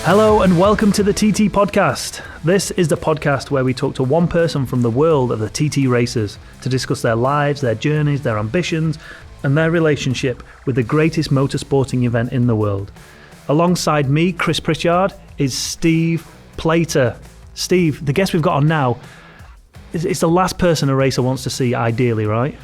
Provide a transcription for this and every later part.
Hello and welcome to the TT Podcast. This is the podcast where we talk to one person from the world of the TT racers to discuss their lives, their journeys, their ambitions, and their relationship with the greatest motorsporting event in the world. Alongside me, Chris Pritchard, is Steve Plater. Steve, the guest we've got on now, it's the last person a racer wants to see, ideally, right?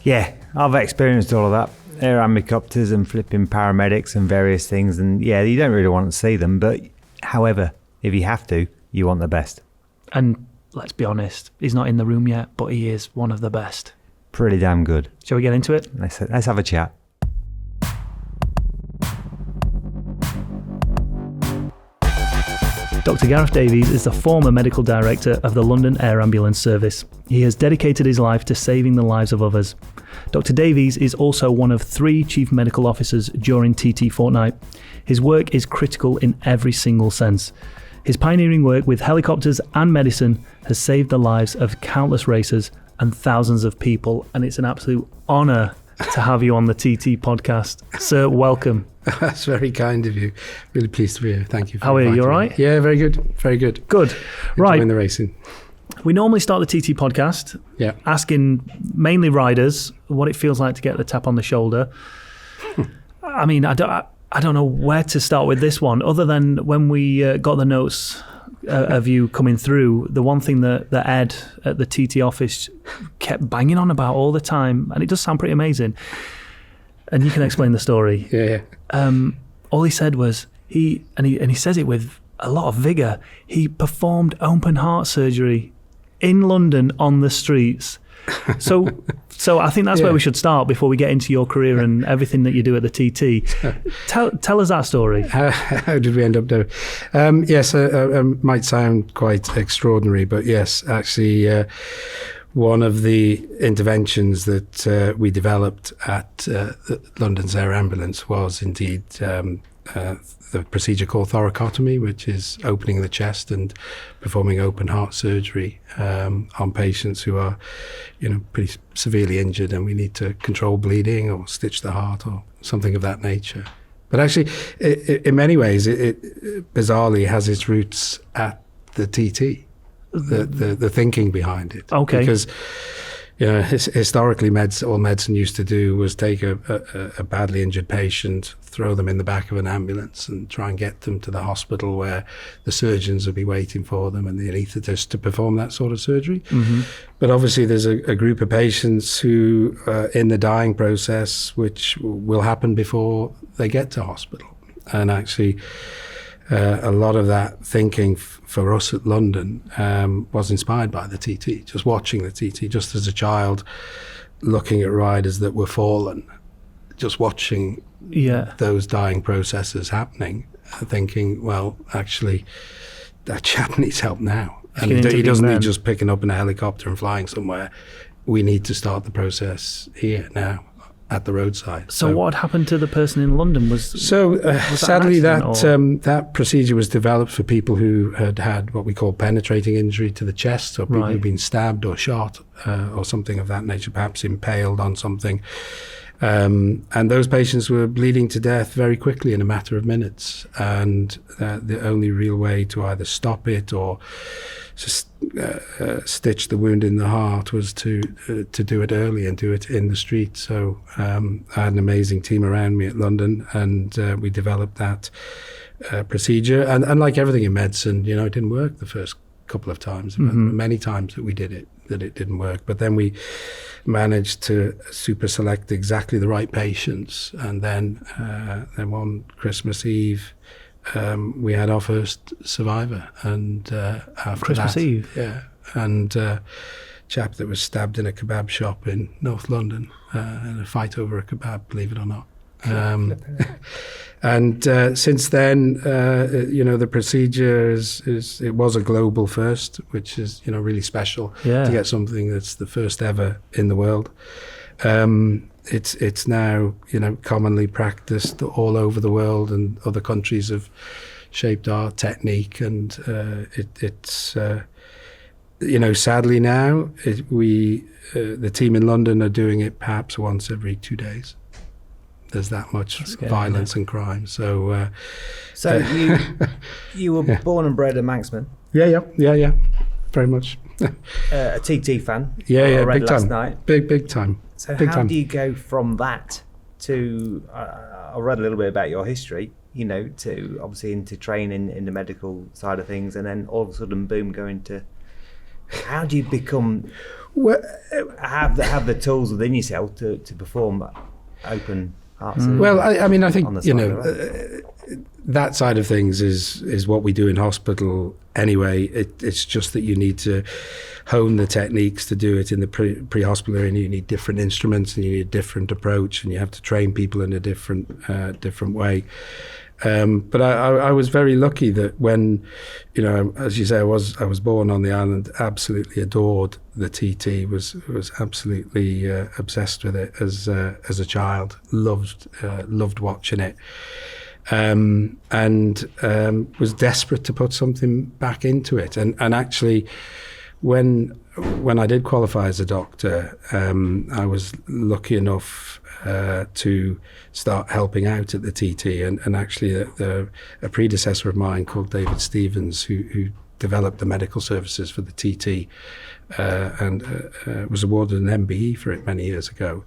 Yeah, I've experienced all of that. Air amicopters and flipping paramedics and various things, and yeah, you don't really want to see them, but however, if you have to, you want the best. And let's be honest, he's not in the room yet, but he is one of the best. Pretty damn good. Shall we get into it? Let's have a chat. Dr. Gareth Davies is the former medical director of the London Air Ambulance Service. He has dedicated his life to saving the lives of others. Dr. Davies is also one of 3 chief medical officers during TT Fortnight. His work is critical in every single sense. His pioneering work with helicopters and medicine has saved the lives of countless racers and thousands of people, and it's an absolute honour to have you on the TT podcast. Sir, welcome. That's very kind of you. Really pleased to be here. Thank you. How are you? You all right? Yeah, very good. Very good. Good. Right. Enjoying the racing. We normally start the TT podcast asking mainly riders what it feels like to get the tap on the shoulder. I mean, I don't know where to start with this one, other than when we got the notes of you coming through, the one thing that Ed at the TT office kept banging on about all the time, and it does sound pretty amazing, and you can explain the story. Yeah. All he said was, he says it with a lot of vigour, he performed open heart surgery in London on the streets. So I think that's where we should start before we get into your career and everything that you do at the TT. Tell us that story. How did we end up there? Yes, might sound quite extraordinary, but yes, actually, one of the interventions that we developed at London's Air Ambulance was indeed the procedure called thoracotomy, which is opening the chest and performing open heart surgery on patients who are, pretty severely injured, and we need to control bleeding or stitch the heart or something of that nature. But actually, in many ways, it bizarrely has its roots at the TT, the thinking behind it. Okay. Because historically, all medicine used to do was take a badly injured patient, throw them in the back of an ambulance and try and get them to the hospital where the surgeons would be waiting for them and the anaesthetists to perform that sort of surgery. Mm-hmm. But obviously there's a group of patients who in the dying process, which will happen before they get to hospital. And actually, a lot of that thinking for us at London was inspired by the TT, just watching the TT, just as a child, looking at riders that were fallen, just watching those dying processes happening, thinking, well, actually, that chap needs help now. And he doesn't need just picking up in a helicopter and flying somewhere. We need to start the process here now, at the roadside. So what happened to the person in London? Sadly, that procedure was developed for people who had what we call penetrating injury to the chest, so people who'd been stabbed or shot or something of that nature, perhaps impaled on something. And those patients were bleeding to death very quickly in a matter of minutes. And the only real way to either stop it or just stitch the wound in the heart was to do it early and do it in the street. So I had an amazing team around me at London, and we developed that procedure. And like everything in medicine, it didn't work the first couple of times. Mm-hmm. Many times that we did it, that it didn't work. But then we managed to super select exactly the right patients. And then one Christmas Eve, we had our first survivor, and after Christmas Eve, and chap that was stabbed in a kebab shop in North London in a fight over a kebab, believe it or not. And since then, the procedure it was a global first, which is really special to get something that's the first ever in the world. It's now commonly practiced all over the world, and other countries have shaped our technique, and it's sadly now the team in London are doing it perhaps once every 2 days. there's that much violence and crime. So you were born and bred a Manxman. Yeah, very much. A TT fan. Yeah, I read big last time. night. Big time. So big how time. do you go from that to? I read a little bit about your history. To obviously into training in the medical side of things, and then all of a sudden, boom, go into. How do you become? Have the tools within yourself to perform open heart surgery? Well, I think that side of things is what we do in hospital anyway. It's just that you need to hone the techniques to do it in the pre-hospital area, and you need different instruments and you need a different approach, and you have to train people in a different way. But I was very lucky that when, as you say, I was born on the island, absolutely adored the TT, was absolutely obsessed with it as a child, loved watching it, and was desperate to put something back into it. And actually, when I did qualify as a doctor, I was lucky enough to start helping out at the TT, and actually a predecessor of mine called David Stevens, who developed the medical services for the TT and was awarded an MBE for it many years ago.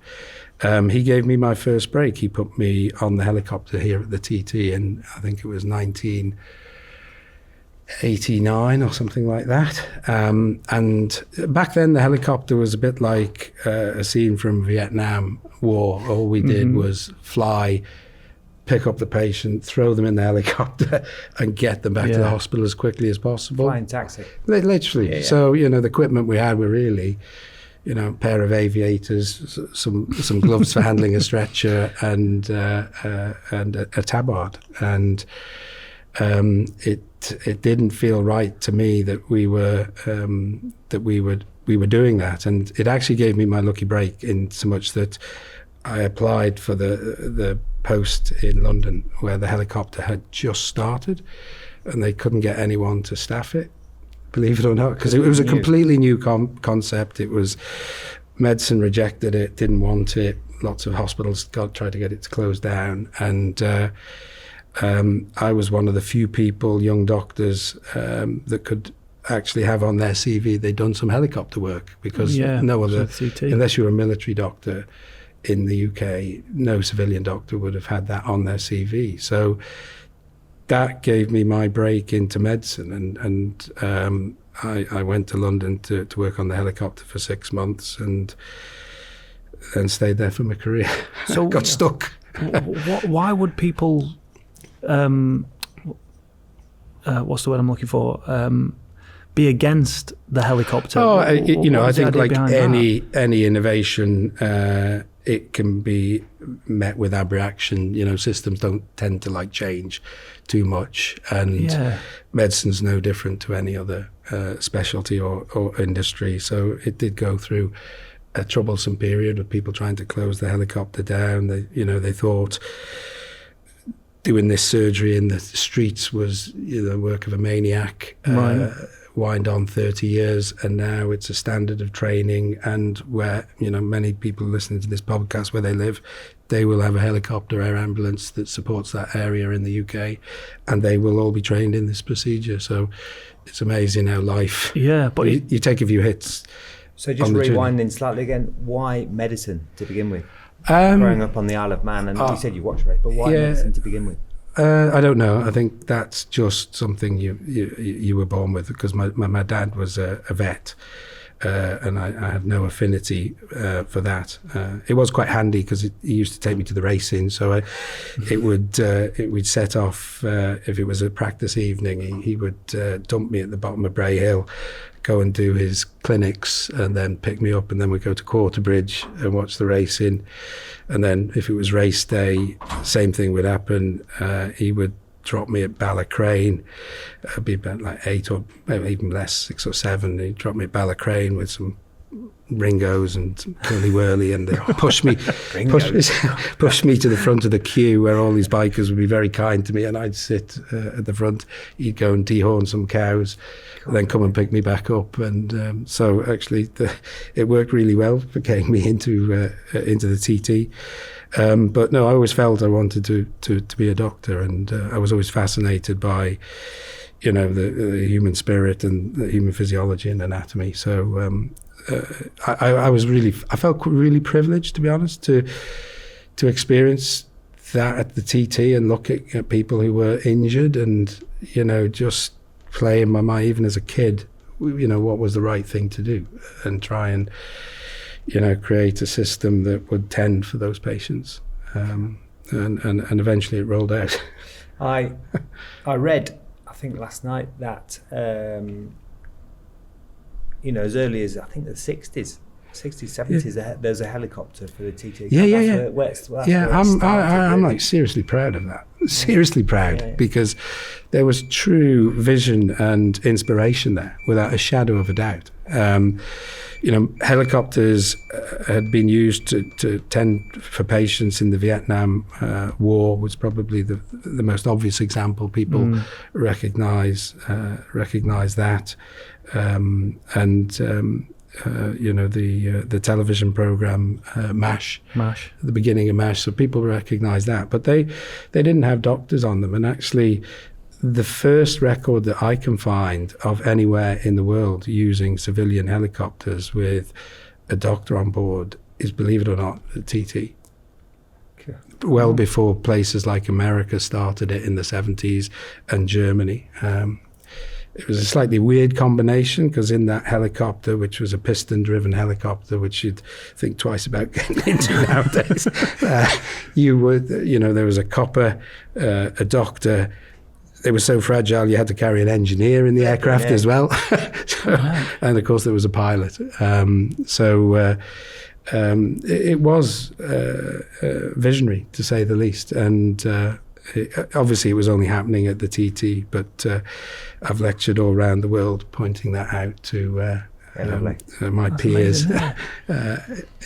He gave me my first break. He put me on the helicopter here at the TT, and I think it was 1989 or something like that. And back then the helicopter was a bit like a scene from Vietnam War. All we did was fly, pick up the patient, throw them in the helicopter and get them back to the hospital as quickly as possible. Flying taxi. Literally. Yeah. So, the equipment we had were really, a pair of aviators, some gloves for handling a stretcher, and a tabard. And it didn't feel right to me that we were doing that, and it actually gave me my lucky break in so much that I applied for the post in London where the helicopter had just started, and they couldn't get anyone to staff it, believe it or not, because it was a completely new concept. It was medicine rejected it, didn't want it. Lots of hospitals tried to get it to close down, and I was one of the few people, young doctors, that could actually have on their CV they'd done some helicopter work, because no other, unless you were a military doctor in the UK, no civilian doctor would have had that on their CV. So that gave me my break into medicine, and I went to London to work on the helicopter for 6 months, and stayed there for my career. So got stuck. Why would people? What's the word I'm looking for? Be against the helicopter? I think like any innovation, it can be met with abreaction. Systems don't tend to like change too much, and medicine's no different to any other specialty or industry. So it did go through a troublesome period of people trying to close the helicopter down. They thought doing this surgery in the streets was the work of a maniac. Wind on 30 years, and now it's a standard of training, and where many people listening to this podcast, where they live, they will have a helicopter air ambulance that supports that area in the UK, and they will all be trained in this procedure. So it's amazing how life but you take a few hits. So just rewinding slightly again, why medicine to begin with? Growing up on the Isle of Man, and you said you watched race, but why medicine to begin with? I don't know. I think that's just something you were born with, because my dad was a vet, and I had no affinity for that. It was quite handy because he used to take me to the racing, so it would set off if it was a practice evening. He would dump me at the bottom of Bray Hill, go and do his clinics, and then pick me up, and then we'd go to Quarterbridge and watch the racing. And then if it was race day, same thing would happen. He would drop me at Ballacrane. It'd be about like 8 or maybe even less, 6 or 7. He'd drop me at Ballacrane with some Ringos and Curly Whirly, and they push me to the front of the queue where all these bikers would be very kind to me, and I'd sit at the front. He'd go and dehorn some cows, then come and pick me back up, and so actually it worked really well for getting me into the TT. But no, I always felt I wanted to be a doctor, and I was always fascinated by, you know, the human spirit and the human physiology and anatomy. So I felt really privileged, to be honest, to experience that at the TT and look at people who were injured, and, you know, just play in my mind, even as a kid, you know, what was the right thing to do, and try and, you know, create a system that would tend for those patients. And eventually it rolled out. I read, I think last night, that you know, as early as I think the 60s, 70s, there's a helicopter for the TT. I'm like seriously proud of that. Seriously proud, because there was true vision and inspiration there, without a shadow of a doubt. You know, helicopters had been used to tend for patients in the Vietnam War. Was probably the most obvious example. People recognize that, you know, the television program MASH, at the beginning of MASH. So people recognize that, but they didn't have doctors on them. And actually, the first record that I can find of anywhere in the world using civilian helicopters with a doctor on board is, believe it or not, the TT. Okay. Well before places like America started it in the 70s, and Germany. It was a slightly weird combination, because in that helicopter, which was a piston-driven helicopter, which you'd think twice about getting into nowadays, there was a copper, a doctor. They were so fragile, you had to carry an engineer in the aircraft as well. And of course, there was a pilot. It was visionary, to say the least. And obviously, it was only happening at the TT, but I've lectured all around the world pointing that out to my peers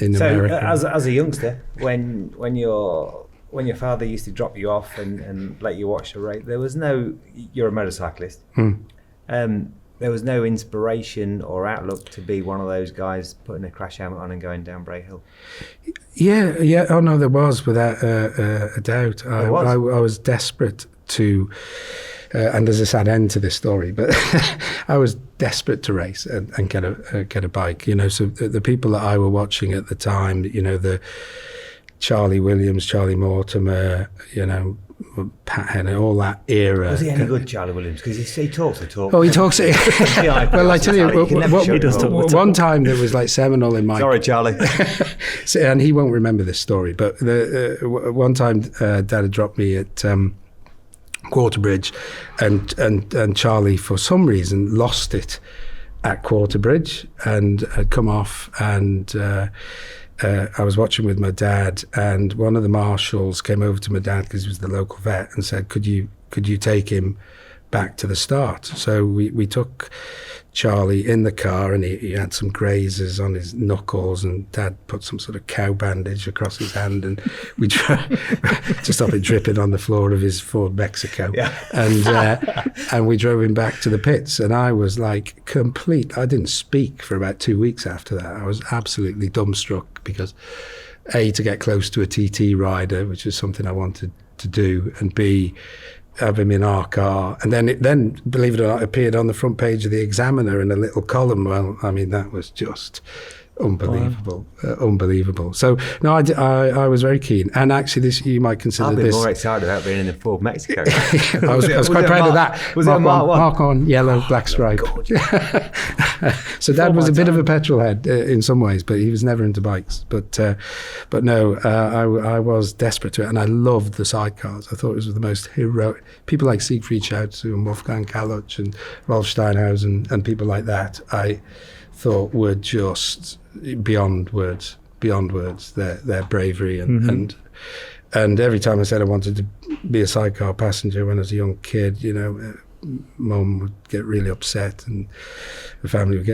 in America. As a youngster, when your father used to drop you off and let you watch the race, there was no, you're a motorcyclist, there was no inspiration or outlook to be one of those guys putting a crash helmet on and going down Bray Hill? Yeah. Oh no, there was, without a doubt. I was desperate to, and there's a sad end to this story, but I was desperate to race and get a bike. You know, so the people that I were watching at the time, you know, the Charlie Williams, Charlie Mortimer, you know, Pat Henry, all that era. Was he any good, Charlie Williams? Because he talks the talk. Oh, he talks it. Well, I tell you, one time there was like seminal in my... Sorry, Charlie. And he won't remember this story, but one time Dad had dropped me at Quarterbridge, and Charlie, for some reason, lost it at Quarterbridge and had come off, and I was watching with my dad, and one of the marshals came over to my dad, because he was the local vet, and said, could you take him back to the start? So we took Charlie in the car, and he had some grazes on his knuckles, and Dad put some sort of cow bandage across his hand, and we tried to stop it dripping on the floor of his Ford Mexico. Yeah. And we drove him back to the pits, and I was like I didn't speak for about 2 weeks after that. I was absolutely dumbstruck, because A, to get close to a TT rider, which is something I wanted to do, and B, have him in our car, and then believe it or not, appeared on the front page of the Examiner in a little column. Well, I mean, that was just unbelievable. Unbelievable. So no, I was very keen, and actually, this, you might consider I'd be this more excited about being in the Ford Mexico. I was quite proud of that. Was it a Mark 1? Mark on, yellow, black stripe. So Dad was a bit of a petrol head in some ways, but he was never into bikes. But no, I was desperate to it, and I loved the sidecars. I thought it was the most heroic. People like Siegfried Schautzu and Wolfgang Kaluch and Rolf Steinhausen and people like that, I thought were just beyond words, their bravery and every time I said I wanted to be a sidecar passenger when I was a young kid, you know, mum would get really upset, and the family would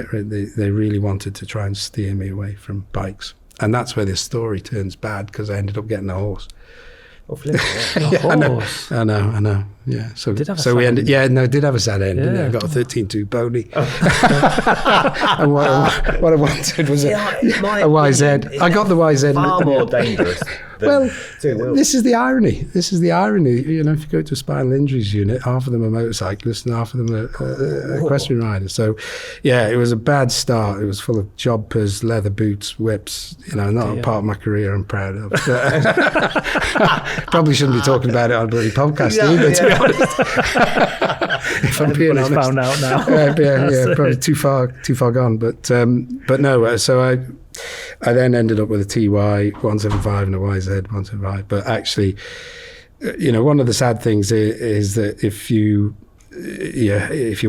they really wanted to try and steer me away from bikes. And that's where this story turns bad, because I ended up getting a horse. Oh, flip it. Yeah, I know. Yeah. So we ended. Yeah, no, it did have a sad end. Yeah. I got a 13.2 pony. And what I wanted was a YZ. I got the YZ. Far more dangerous. Well, this is the irony. If you go to a spinal injuries unit, half of them are motorcyclists and half of them are equestrian riders. So, yeah, it was a bad start. It was full of jobbers, leather boots, whips. Not a part of my career I'm proud of. Probably shouldn't be talking about it on a bloody podcast either, to be honest. If I'm being honest. Found out now. Probably too far gone. But no. So I then ended up with a TY 175 and a YZ 175. But actually, one of the sad things is that if you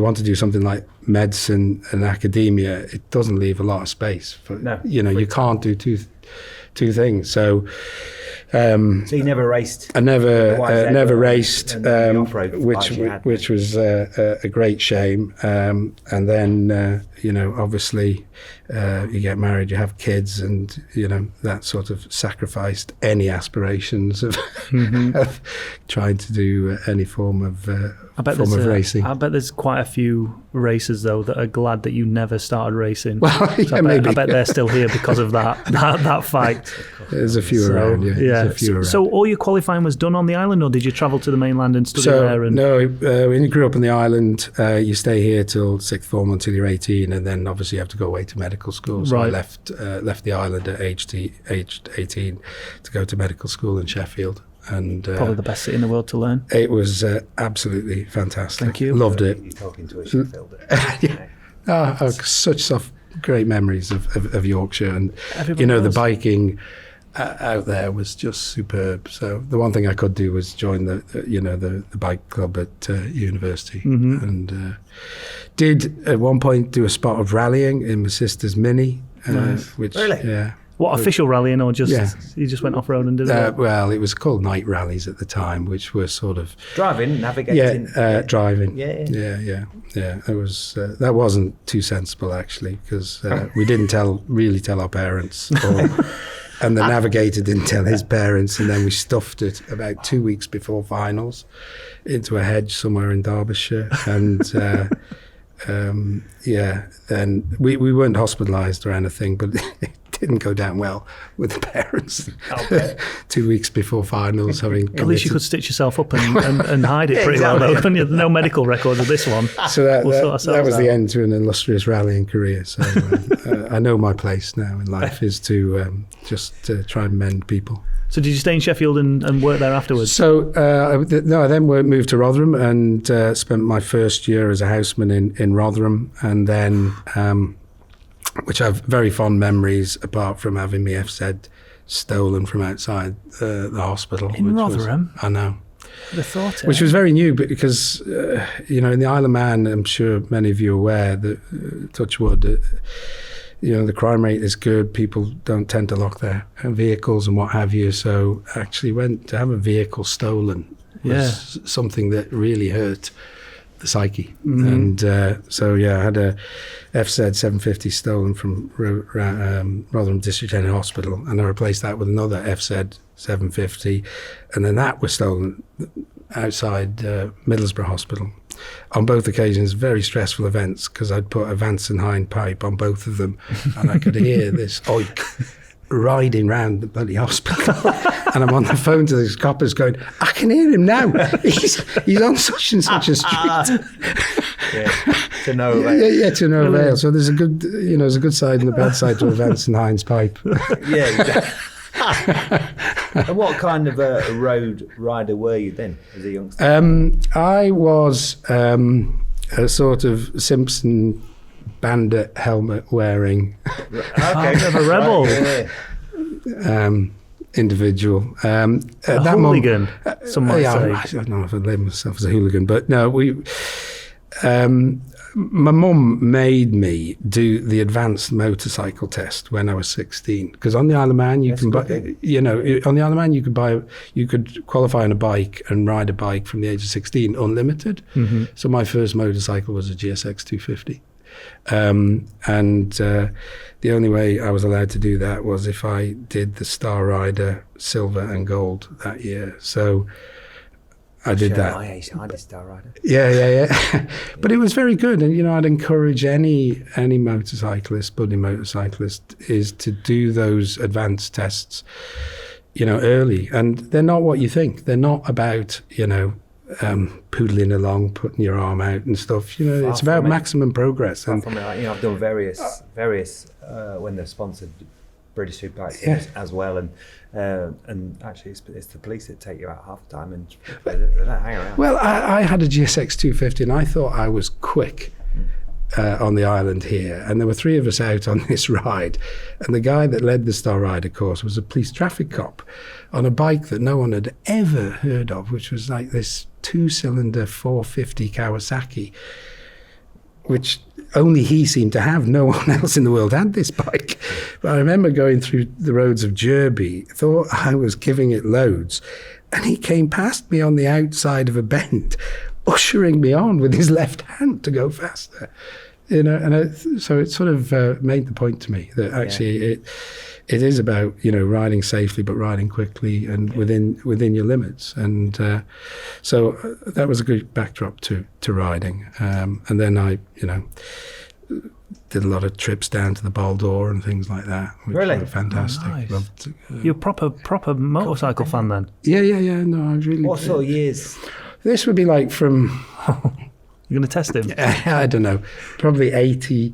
want to do something like medicine and academia, it doesn't leave a lot of space for. No, you can't do two things. So. So you never raced? I never raced, which was a great shame. And then, obviously, you get married, you have kids, and that sort of sacrificed any aspirations of, of trying to do any form of racing. I bet there's quite a few racers though that are glad that you never started racing. Well, I bet they're still here because of that fight. There's a few around. Yeah. There's a few around. So all your qualifying was done on the island, or did you travel to the mainland and study there? No, when you grew up on the island, you stay here till sixth form until you're 18, and then obviously you have to go away to medical school. So I left the island at aged 18 to go to medical school in Sheffield. And probably the best city in the world to learn. It was absolutely fantastic. Thank you. Loved it. You're talking to a Sheffield. Such great memories of Yorkshire, and the biking out there was just superb. So the one thing I could do was join the bike club at university, and did at one point do a spot of rallying in my sister's Mini, which really? What, official rallying, or just you just went off road and did it? Well, it was called night rallies at the time, which were sort of driving, navigating. Driving. Yeah. It was that wasn't too sensible actually, because we didn't really tell our parents, and the navigator didn't tell his parents, and then we stuffed it about 2 weeks before finals into a hedge somewhere in Derbyshire, and. Then we weren't hospitalised or anything, but it didn't go down well with the parents. 2 weeks before finals, having at least you could stitch yourself up and hide it pretty well, though, couldn't you? No medical record of this one. So that was the end to an illustrious rallying career. So I know my place now in life is to just try and mend people. So did you stay in Sheffield and work there afterwards? So I then moved to Rotherham and spent my first year as a houseman in Rotherham, and then which I have very fond memories, apart from having my FZ stolen from outside the hospital. In Rotherham? I know. I'd have thought it. Which was very new, because in the Isle of Man, I'm sure many of you are aware that touch wood. The crime rate is good. People don't tend to lock their vehicles and what have you. So actually to have a vehicle stolen was something that really hurt the psyche. And I had a FZ 750 stolen from Rotherham District General Hospital, and I replaced that with another FZ 750, and then that was stolen outside Middlesbrough Hospital. On both occasions, very stressful events, because I'd put a Vance and Hine pipe on both of them, and I could hear this oik riding round the bloody hospital. And I'm on the phone to these coppers going, I can hear him now. He's on such and such a street. To no avail. To no avail. So there's a good side and a bad side to a Vance and Hine's pipe. Exactly. And what kind of a road rider were you then as a youngster? I was a sort of Simpson bandit helmet wearing of a rebel individual. A hooligan, some might say. I don't know if I'd label myself as a hooligan, but no, my mum made me do the advanced motorcycle test when I was 16, because on the Isle of Man you can buy, on the Isle of Man you could qualify on a bike and ride a bike from the age of 16 unlimited. Mm-hmm. So my first motorcycle was a GSX 250. The only way I was allowed to do that was if I did the Star Rider silver and gold that year. So I did that. I did Star Rider. Yeah. But it was very good. And, I'd encourage any motorcyclist, budding motorcyclist, is to do those advanced tests, early. And they're not what you think. They're not about, poodling along, putting your arm out and stuff. It's about maximum progress. And I've done various when they're sponsored British Superbikes as well, and actually it's the police that take you out half the time, and they don't hang around. Well, I had a GSX 250, and I thought I was quick on the island here, and there were 3 of us out on this ride, and the guy that led the Star Rider course was a police traffic cop on a bike that no one had ever heard of, which was like this 2-cylinder 450 Kawasaki, which only he seemed to have. No one else in the world had this bike. But I remember going through the roads of Derby, thought I was giving it loads, and he came past me on the outside of a bend, ushering me on with his left hand to go faster. So it sort of made the point to me that actually it is about riding safely but riding quickly and within your limits, and so that was a good backdrop to riding, and then I did a lot of trips down to the Bal d'Or and things like that, which were fantastic. Nice. Loved, You're a proper motorcycle fan then? Yeah. No, I was really. What sort of years? This would be like from. You're going to test him? I don't know. Probably 80.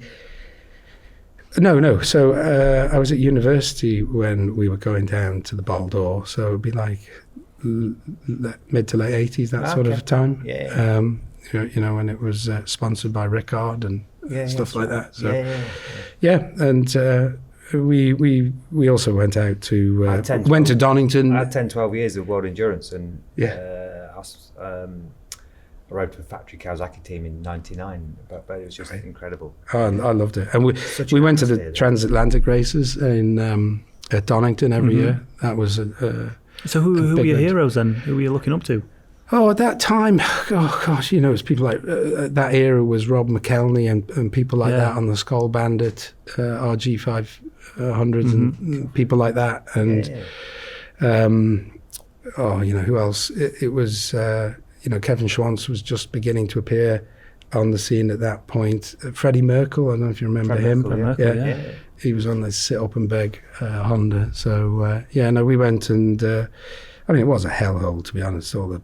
No. So I was at university when we were going down to the Bal d'Or. So it would be like mid to late 80s, that sort of time. Yeah. When it was sponsored by Pritchard and stuff like that. So and we also went out to went to Donington. I had 10-12 years of world endurance, and I rode for the factory Kawasaki team in '99, but it was just incredible. Oh, I loved it. And we went to the transatlantic races in at Donington every year. That was so who were your heroes then? Who were you looking up to? Oh, at that time, it was people like that era was Rob McElhenney and people like that on the Skull Bandit, RG 500s and people like that. And who else? It was. Kevin Schwantz was just beginning to appear on the scene at that point. Freddie Merkel, I don't know if you remember him. Merkel. He was on the Sit Up and Beg Honda. So, we went and, it was a hellhole, to be honest. All the,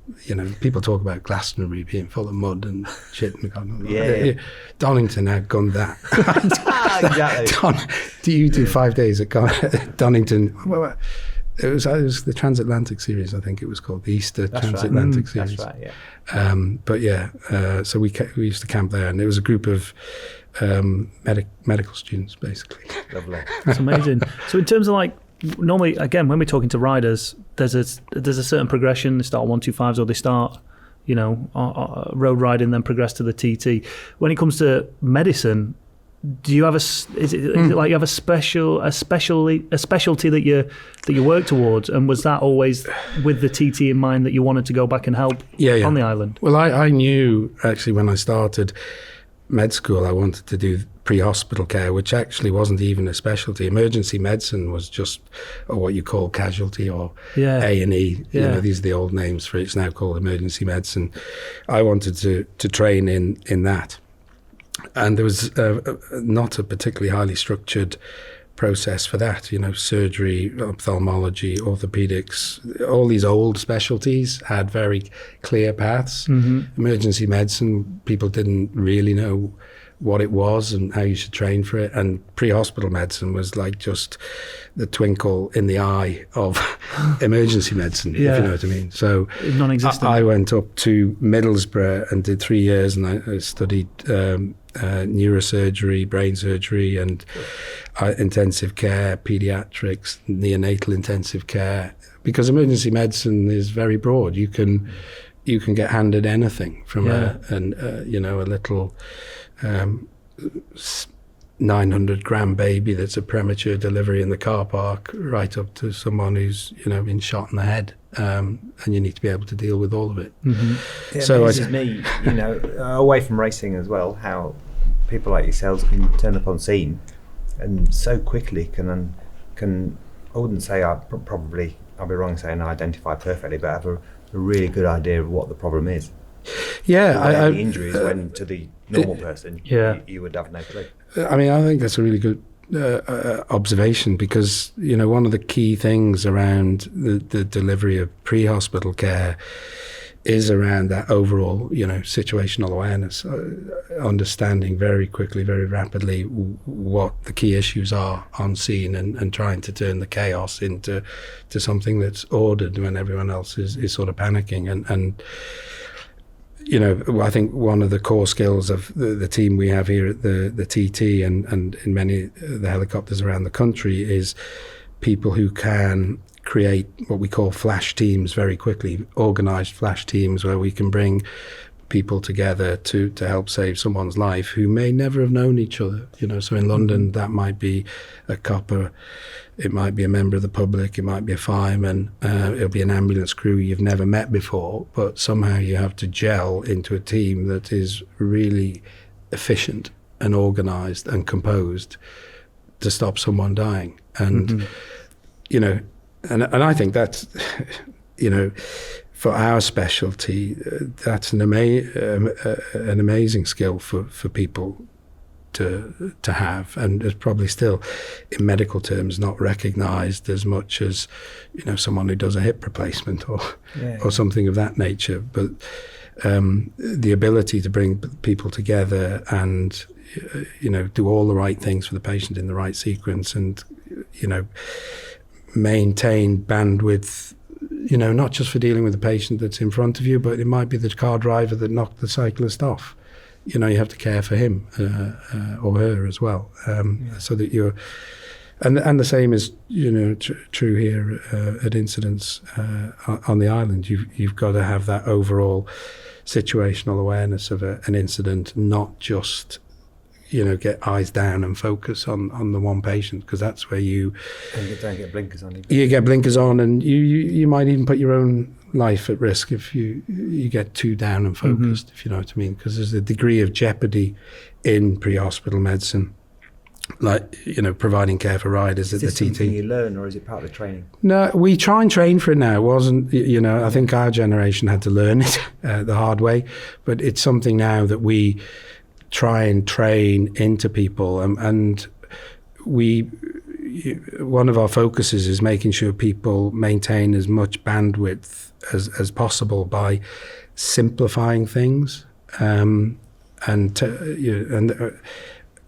people talk about Glastonbury being full of mud and shit. Donington outgunned that. Exactly. Do you do 5 days at Donington? Well, it was the Transatlantic Series, I think it was called, the Easter Transatlantic Series. That's right, so we used to camp there, and it was a group of medical students, basically. Lovely. That's amazing. So in terms of normally, again, when we're talking to riders, there's a certain progression. They start 125s, or they start, road riding, then progress to the TT. When it comes to medicine, do you have is it like you have a specialty that you work towards, and was that always with the TT in mind that you wanted to go back and help on the island? Well, I knew actually when I started med school I wanted to do pre-hospital care, which actually wasn't even a specialty. Emergency medicine was just what you call casualty or A&E. These are the old names for it. It's now called emergency medicine. I wanted to train in that. And there was not a particularly highly structured process for that. Surgery, ophthalmology, orthopedics, all these old specialties had very clear paths. Emergency medicine, people didn't really know what it was and how you should train for it. And pre-hospital medicine was like just the twinkle in the eye of emergency medicine, if you know what I mean. So non-existent. I went up to Middlesbrough and did 3 years, and I studied neurosurgery, brain surgery, and intensive care, pediatrics, neonatal intensive care, because emergency medicine is very broad. You can get handed anything from a little 900-gram baby that's a premature delivery in the car park, right up to someone who's been shot in the head, and you need to be able to deal with all of it. Yeah, so this is me, away from racing as well, how people like yourselves can turn up on scene and so quickly can I wouldn't say I'll be wrong saying I identify perfectly, but have a really good idea of what the problem is. Yeah, the injuries when to the normal person, you would have no clue. I mean, I think that's a really good observation, because one of the key things around the delivery of pre-hospital care is around that overall situational awareness, understanding very quickly, very rapidly what the key issues are on scene, and trying to turn the chaos into something that's ordered when everyone else is sort of panicking. And I think one of the core skills of the team we have here at the TT and in many of the helicopters around the country is people who can create what we call flash teams very quickly, organised flash teams where we can bring people together to help save someone's life who may never have known each other. So in London, that might be a copper, it might be a member of the public, it might be a fireman, it'll be an ambulance crew you've never met before, but somehow you have to gel into a team that is really efficient and organised and composed to stop someone dying. And and I think that's for our specialty, that's an amazing skill for people to have, and it's probably still in medical terms not recognised as much as someone who does a hip replacement or something of that nature. But the ability to bring people together and do all the right things for the patient in the right sequence, and maintain bandwidth, not just for dealing with the patient that's in front of you, but it might be the car driver that knocked the cyclist off. You have to care for him or her as well, so that you're, and the same is true here at incidents on the island. You've got to have that overall situational awareness of an incident, not just get eyes down and focus on the one patient, because that's where you don't get blinkers on. You get blinkers on, and you might even put your own life at risk if you get too down and focused, if you know what I mean, because there's a degree of jeopardy in pre-hospital medicine, like providing care for riders at the TT. Is it something you learn, or is it part of the training? No, we try and train for it now. It wasn't, I think our generation had to learn it the hard way, but it's something now that we try and train into people, and one of our focuses is making sure people maintain as much bandwidth as possible by simplifying things. And I'm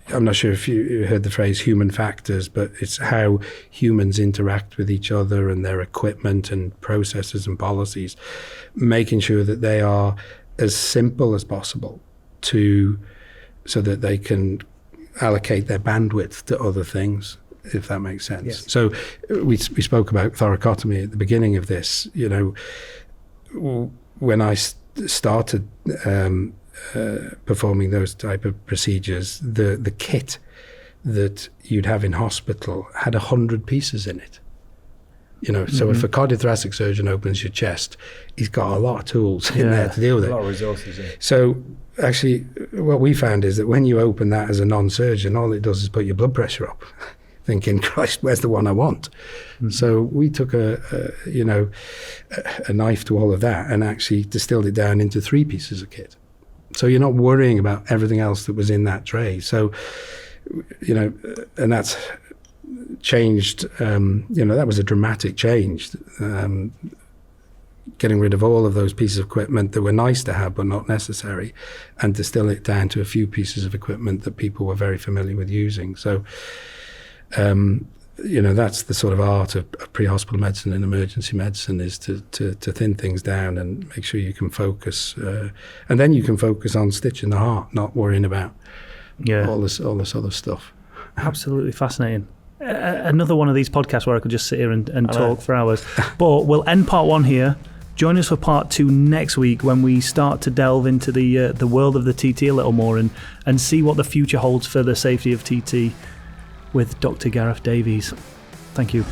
not sure if you heard the phrase human factors, but it's how humans interact with each other and their equipment and processes and policies, making sure that they are as simple as possible so that they can allocate their bandwidth to other things, if that makes sense. Yes. So we spoke about thoracotomy at the beginning of this. When I started performing those type of procedures, the kit that you'd have in hospital had 100 pieces in it. So if a cardiothoracic surgeon opens your chest, he's got a lot of tools in there to deal with it. A lot of resources. Yeah. So actually, what we found is that when you open that as a non-surgeon, all it does is put your blood pressure up, thinking, Christ, where's the one I want? So we took a knife to all of that and actually distilled it down into 3 pieces of kit. So you're not worrying about everything else that was in that tray. So, and that's changed, that was a dramatic change, getting rid of all of those pieces of equipment that were nice to have but not necessary, and distill it down to a few pieces of equipment that people were very familiar with using. So, that's the sort of art of pre-hospital medicine and emergency medicine, is to thin things down and make sure you can focus, and then you can focus on stitching the heart, not worrying about all this other stuff. Absolutely fascinating. Another one of these podcasts where I could just sit here and talk for hours. But we'll end part 1 here. Join us for part 2 next week when we start to delve into the world of the TT a little more and see what the future holds for the safety of TT with Dr. Gareth Davies. Thank you.